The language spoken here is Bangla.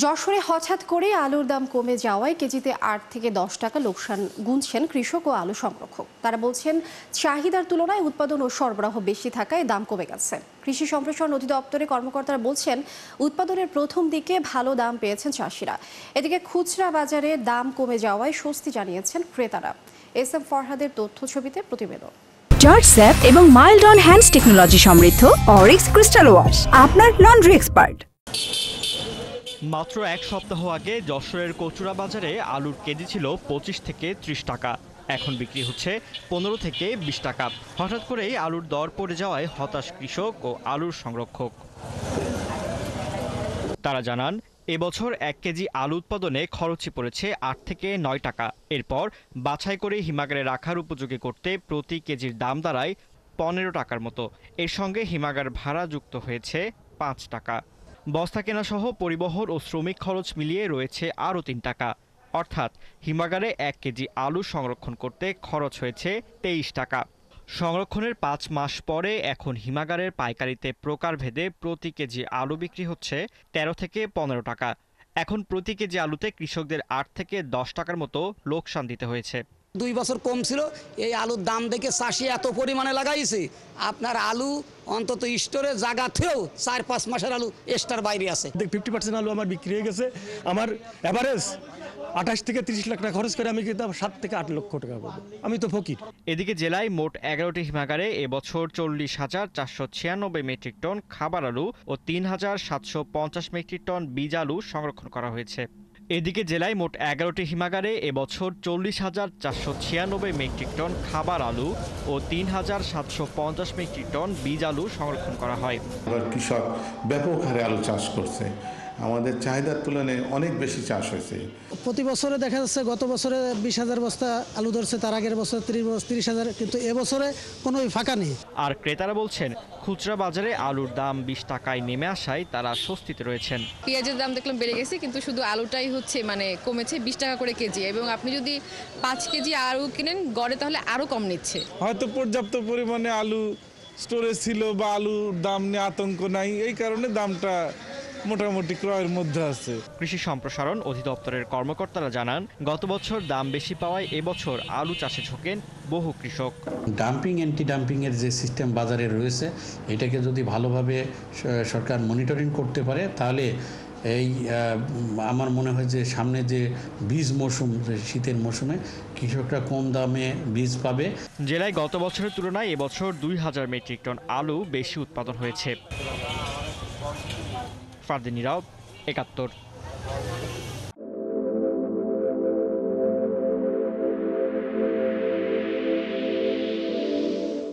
যশোরে হঠাৎ করে আলুর দাম কমে যাওয়ায় কেজিতে ৮ থেকে ১০ টাকা লোকসান গুনছেন কৃষক ও আলু সংরক্ষক। তারা বলছেন, চাহিদার তুলনায় উৎপাদন ও সরবরাহ বেশি থাকায় দাম কমে গেছে। কৃষি সম্প্রসারণ অধিদপ্তরের কর্মকর্তারা বলছেন, উৎপাদনের প্রথম দিকে ভালো দাম পেয়েছেন চাষিরা। এদিকে খুচরা বাজারে দাম কমে যাওয়ায় স্বস্তি জানিয়েছেন ক্রেতারা। এস এম ফরহাদের তথ্য ছবিতে প্রতিবেদন। জর্জ স্যাপ এবং মাইল্ড অন হ্যান্ডস টেকনোলজি সমৃদ্ধ অরিক্স ক্রিস্টাল ওয়াশ আপনার লন্ড্রি এক্সপার্ট। মাত্র এক সপ্তাহ আগে যশোরের কচুরা বাজারে আলুর কেজি ছিল ২৫ থেকে ৩০ টাকা। এখন বিক্রি হচ্ছে ১৫ থেকে ২০ টাকা। হঠাৎ করেই আলুর দর পড়ে যাওয়ায় হতাশ কৃষক ও আলুর সংরক্ষক। তারা জানান, এবছর ১ কেজি আলু উৎপাদনে খরচই পড়েছে ৮ থেকে ৯ টাকা। এরপর বাছাই করে হিমাগারে রাখার উপযোগী করতে প্রতি কেজির দাম দাঁড়ায় ১৫ টাকার মতো। এর সঙ্গে হিমাগার ভাড়া যুক্ত হয়েছে ৫ টাকা। বস্তা কেনাসহ পরিবহন ও শ্রমিক খরচ মিলিয়ে রয়েছে আরও ৩ টাকা। অর্থাৎ হিমাগারে ১ কেজি আলু সংরক্ষণ করতে খরচ হয়েছে ২৩ টাকা। সংরক্ষণের ৫ মাস পরে এখন হিমাগারের পাইকারিতে প্রকারভেদে প্রতি কেজি আলু বিক্রি হচ্ছে ১৩ থেকে ১৫ টাকা। এখন প্রতি কেজি আলুতে কৃষকদের ৮ থেকে ১০ টাকার মতো লোকসান দিতে হয়েছে। ২ বছর কম ছিল, এই আলুর দাম দেখে চাষি এত পরিমাণে লাগাইছে, আপনার আলু অন্তত স্টোরে জায়গাতেও ৪-৫ মাসের আলু এক্সট্রার বাইরে আছে। 50% আলু আমার বিক্রি হয়ে গেছে। আমার এভারেজ ২৮ থেকে ৩০ লাখ টাকা খরচ করে আমি কিন্তু ৭ থেকে ৮ লক্ষ টাকা পাবো। আমি তো ফকির। এদিকে জেলায় মোট ১১টি হিমাগারে এবছর ৪০,৪৯৬ মেট্রিক টন খাবার আলু ও ৩,৭৫০ মেট্রিক টন বীজ আলু সংরক্ষণ করা হয়েছে। এদিকে জেলায় মোট ১১টি হিমাগারে এবছর ৪০,৪৯৬ মেট্রিক টন খাবার আলু ও ৩,৭৫০ মেট্রিক টন বীজ আলু সংরক্ষণ করা হয়। কৃষক ব্যাপক হারে আলু চাষ করছে, আমাদের চাহিদার তুলনায় অনেক বেশি চাষ হয়েছে। প্রতি বছরে দেখা যাচ্ছে, গত বছরে ২০,০০০ বস্তা আলু ধরছে, তার আগের বছর ৩০,০০০, কিন্তু এবছরে কোনো ফাঁকা নেই। আর ক্রেতারা বলছেন, খুচরা বাজারে আলুর দাম ২০ টাকায় নেমে আসায় তারা স্বস্তিতে রয়েছেন। পেঁয়াজের দাম দেখলাম বেড়ে গেছে, কিন্তু শুধু আলুটাই হচ্ছে কমেছে ২০ টাকা করে কেজি, এবং আপনি যদি ৫ কেজি আলু কিনেন গড়ে তাহলে আরও কম নিচ্ছে। হয়তো পর্যাপ্ত পরিমাণে আলু স্টোরেজ ছিল বা আলুর দাম নিয়ে আতঙ্ক নাই, এই কারণে দামটা মোটামুটি ক্রয়ের মধ্যে আছে। কৃষি সম্প্রসারণ অধিদপ্তরের কর্মকর্তারা জানান, গত বছর দাম বেশি পাওয়ায় এবছর আলু চাষে ঝোঁকেন বহু কৃষক। ডাম্পিং অ্যান্টি ডাম্পিংয়ের যে সিস্টেম বাজারে রয়েছে, এটাকে যদি ভালোভাবে সরকার মনিটরিং করতে পারে, তাহলে এই আমার মনে হয় যে সামনে যে বীজ মৌসুম, শীতের মৌসুমে কৃষকরা কম দামে বীজ পাবে। জেলায় গত বছরের তুলনায় এবছর ২,০০০ মেট্রিক টন আলু বেশি উৎপাদন হয়েছে। ফারদিন নীরব, ৭১।